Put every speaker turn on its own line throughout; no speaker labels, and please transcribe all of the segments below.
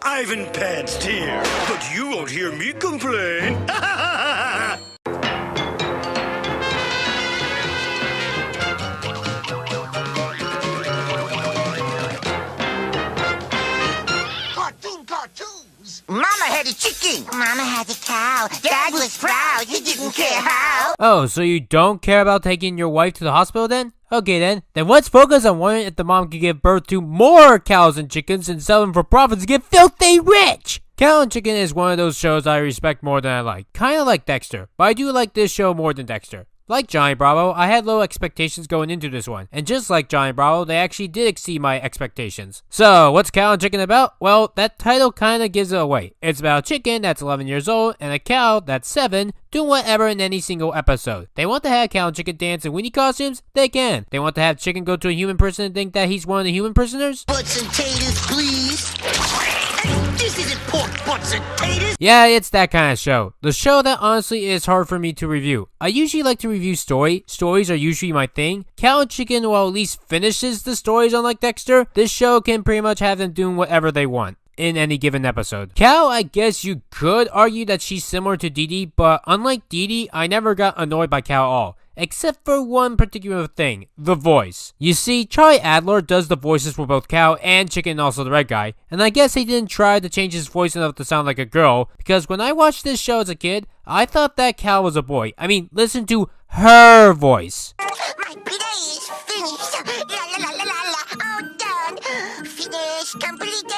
Ivan Pants here, but you won't hear me complain.
Cartoons. Mama had a chicken. Mama had a cow. Dad was proud. He didn't care how.
Oh, so you don't care about taking your wife to the hospital then? Okay then let's focus on wondering if the mom can give birth to more cows and chickens and sell them for profits to get filthy rich! Cow and Chicken is one of those shows I respect more than I like. Kinda like Dexter, but I do like this show more than Dexter. Like Johnny Bravo, I had low expectations going into this one, and just like Johnny Bravo, they actually did exceed my expectations. So, what's Cow and Chicken about? Well, that title kinda gives it away. It's about a chicken that's 11 years old and a cow that's 7, doing whatever in any single episode. They want to have Cow and Chicken dance in Winnie costumes? They can. They want to have Chicken go to a human person and think that he's one of the human prisoners?
Butts and taters, please. This isn't pork butts and taters.
Yeah, it's that kind of show. The show that honestly is hard for me to review. I usually like to review story. Stories are usually my thing. Cow and Chicken, while at least finishes the stories unlike Dexter, this show can pretty much have them doing whatever they want in any given episode. Cow, I guess you could argue that she's similar to Dee Dee, but unlike Dee Dee, I never got annoyed by Cow at all. Except for one particular thing, the voice. You see, Charlie Adler does the voices for both Cow and Chicken and also the red guy, and I guess he didn't try to change his voice enough to sound like a girl, because when I watched this show as a kid, I thought that Cow was a boy. I mean, listen to her voice.
My play is finished. La la la la la la. All done. Finished. Completed.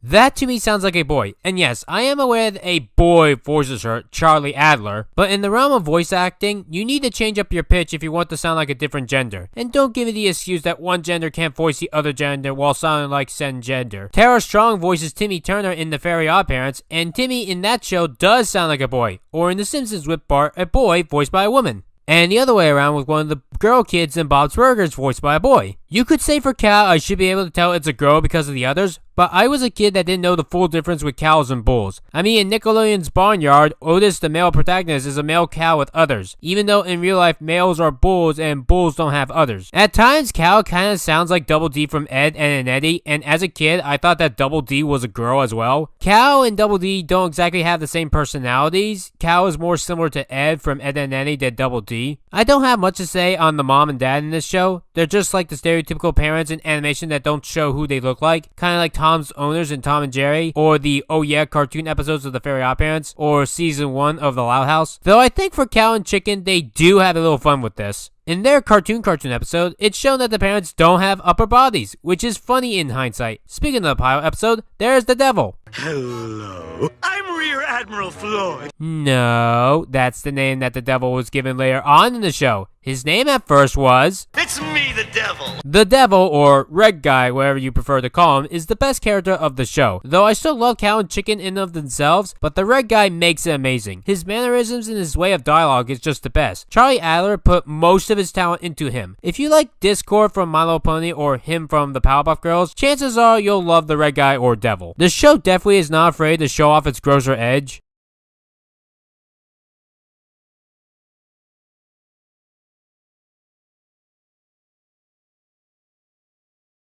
That to me sounds like a boy, and yes, I am aware that a boy voices her, Charlie Adler, but in the realm of voice acting, you need to change up your pitch if you want to sound like a different gender, and don't give me the excuse that one gender can't voice the other gender while sounding like said gender. Tara Strong voices Timmy Turner in The Fairly OddParents, and Timmy in that show does sound like a boy, or in The Simpsons with Bart, a boy voiced by a woman. And the other way around with one of the girl kids in Bob's Burgers voiced by a boy. You could say for Cow, I should be able to tell it's a girl because of the others, but I was a kid that didn't know the full difference with cows and bulls. I mean, in Nickelodeon's Barnyard, Otis, the male protagonist, is a male cow with others, even though in real life males are bulls and bulls don't have others. At times, Cow kind of sounds like Double D from Ed, Edd and Eddy, and as a kid, I thought that Double D was a girl as well. Cow and Double D don't exactly have the same personalities. Cow is more similar to Ed from Ed, Edd and Eddy than Double D. I don't have much to say on the mom and dad in this show. They're just like the stereotypical parents in animation that don't show who they look like, kind of like Tom's owners in Tom and Jerry, or the Oh Yeah cartoon episodes of The Fairly OddParents, or season 1 of The Loud House. Though I think for Cow and Chicken, they do have a little fun with this. In their cartoon episode, it's shown that the parents don't have upper bodies, which is funny in hindsight. Speaking of the pilot episode, there's the devil.
Hello, I'm Rear Admiral Floyd.
No, that's the name that the devil was given later on in the show. His name at first was...
It's me, the devil.
The devil, or red guy, whatever you prefer to call him, is the best character of the show. Though I still love Cow and Chicken in and of themselves, but the red guy makes it amazing. His mannerisms and his way of dialogue is just the best. Charlie Adler put most of his talent into him. If you like Discord from My Little Pony or him from the Powerpuff Girls, chances are you'll love the red guy or devil. The show definitely is not afraid to show off its grosser edge.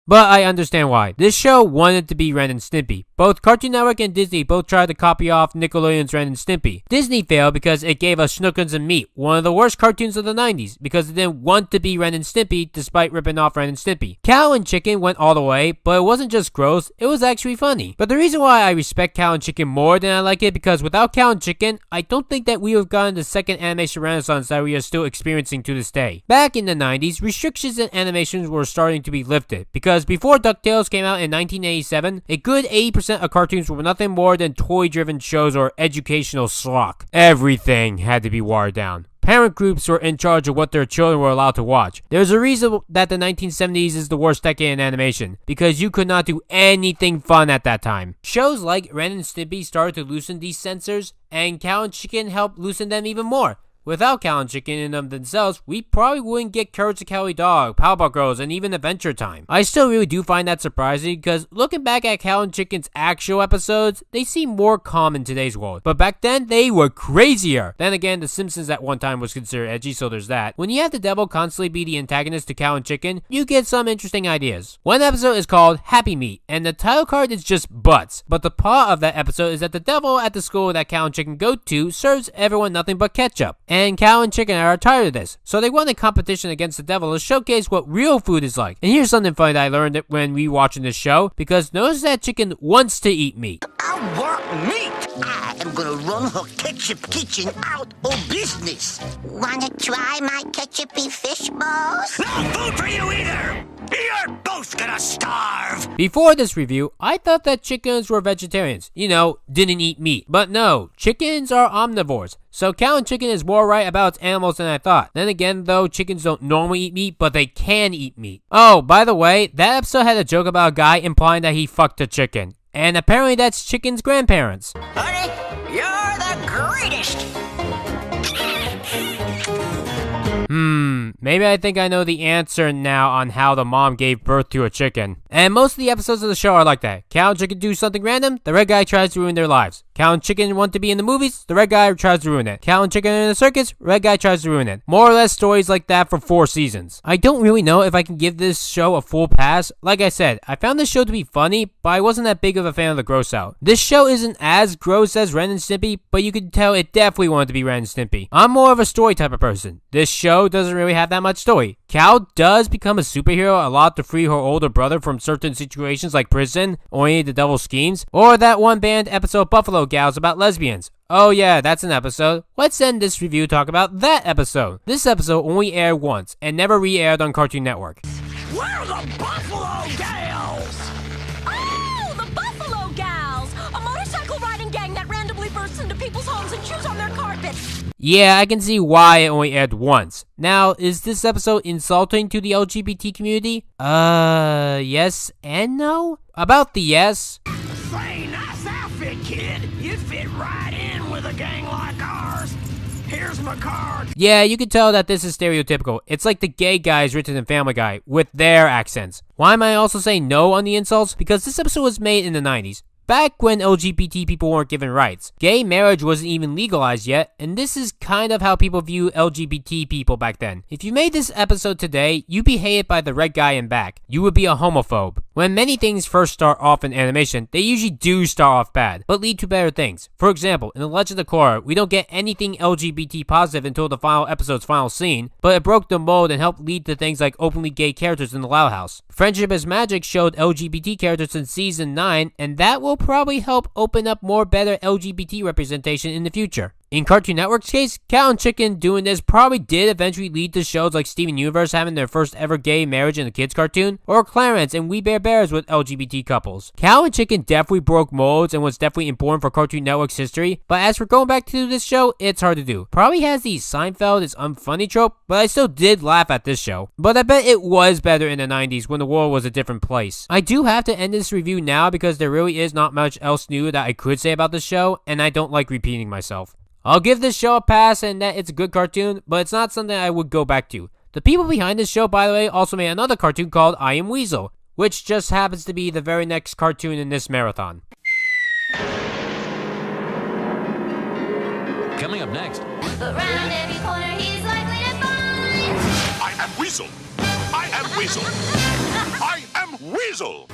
But I understand why. This show wanted to be Ren and Stimpy. Both Cartoon Network and Disney both tried to copy off Nickelodeon's Ren and Stimpy. Disney failed because it gave us Snookums and Meat, one of the worst cartoons of the 90s, because it didn't want to be Ren and Stimpy despite ripping off Ren and Stimpy. Cow and Chicken went all the way, but it wasn't just gross, it was actually funny. But the reason why I respect Cow and Chicken more than I like it, because without Cow and Chicken, I don't think that we would have gotten the second animation renaissance that we are still experiencing to this day. Back in the 90s, restrictions in animations were starting to be lifted, because before DuckTales came out in 1987, a good 80% of cartoons were nothing more than toy-driven shows or educational schlock. Everything had to be watered down. Parent groups were in charge of what their children were allowed to watch. There's a reason that the 1970s is the worst decade in animation, because you could not do anything fun at that time. Shows like Ren and Stimpy started to loosen these censors, and Cow and Chicken helped loosen them even more. Without Cow and Chicken in them themselves, we probably wouldn't get Courage the Cowardly Dog, Powerpuff Girls, and even Adventure Time. I still really do find that surprising because looking back at Cow and Chicken's actual episodes, they seem more common in today's world. But back then, they were crazier. Then again, The Simpsons at one time was considered edgy, so there's that. When you have the devil constantly be the antagonist to Cow and Chicken, you get some interesting ideas. One episode is called Happy Meat, and the title card is just butts. But the plot of that episode is that the devil at the school that Cow and Chicken go to serves everyone nothing but ketchup. And Cow and Chicken are tired of this, so they won a competition against the devil to showcase what real food is like. And here's something funny that I learned when rewatching this show, because notice that Chicken wants to eat meat.
I want meat. I am gonna run her ketchup kitchen out of business. Wanna try my ketchupy fish balls?
No food for you either! You're both gonna starve!
Before this review, I thought that chickens were vegetarians. You know, didn't eat meat. But no, chickens are omnivores. So Cow and Chicken is more right about its animals than I thought. Then again though, chickens don't normally eat meat, but they can eat meat. Oh, by the way, that episode had a joke about a guy implying that he fucked a chicken. And apparently that's Chicken's grandparents.
Honey, you're the greatest.
Maybe I think I know the answer now on how the mom gave birth to a chicken. And most of the episodes of the show are like that. Cow and Chicken do something random, the red guy tries to ruin their lives. Cow and Chicken want to be in the movies, the red guy tries to ruin it. Cow and Chicken are in the circus, red guy tries to ruin it. More or less stories like that for 4 seasons. I don't really know if I can give this show a full pass. Like I said, I found this show to be funny, but I wasn't that big of a fan of the gross out. This show isn't as gross as Ren and Stimpy, but you can tell it definitely wanted to be Ren and Stimpy. I'm more of a story type of person. This show doesn't really have that much story. Cow does become a superhero a lot to free her older brother from certain situations like prison, or any of the devil's schemes, or that one band episode Buffalo Gals about lesbians. Oh yeah, that's an episode. Let's end this review talk about that episode. This episode only aired once, and never re-aired on Cartoon Network.
We're the Buffalo Gals!
Oh, the Buffalo Gals! A motorcycle riding gang that randomly bursts into people's homes and chews on their carpet.
Yeah, I can see why it only aired once. Now, is this episode insulting to the LGBT community? Yes and no? About the yes.
Say, nice outfit, kid. You fit right in with a gang like ours. Here's my card.
Yeah, you can tell that this is stereotypical. It's like the gay guys written in Family Guy, with their accents. Why am I also saying no on the insults? Because this episode was made in the 90s. Back when LGBT people weren't given rights. Gay marriage wasn't even legalized yet, and this is kind of how people view LGBT people back then. If you made this episode today, you'd be hated by the red guy in back. You would be a homophobe. When many things first start off in animation, they usually do start off bad, but lead to better things. For example, in The Legend of Korra, we don't get anything LGBT positive until the final episode's final scene, but it broke the mold and helped lead to things like openly gay characters in the Loud House. Friendship is Magic showed LGBT characters in Season 9, and that will probably help open up more better LGBT representation in the future. In Cartoon Network's case, Cow and Chicken doing this probably did eventually lead to shows like Steven Universe having their first ever gay marriage in a kids cartoon, or Clarence and We Bare Bears with LGBT couples. Cow and Chicken definitely broke molds and was definitely important for Cartoon Network's history, but as for going back to this show, it's hard to do. Probably has the Seinfeld is unfunny trope, but I still did laugh at this show. But I bet it was better in the 90s when the world was a different place. I do have to end this review now because there really is not much else new that I could say about this show, and I don't like repeating myself. I'll give this show a pass and that it's a good cartoon, but it's not something I would go back to. The people behind this show, by the way, also made another cartoon called I Am Weasel, which just happens to be the very next cartoon in this marathon.
Coming up next.
Around every corner he's likely to find.
I am Weasel. I am Weasel. I am Weasel.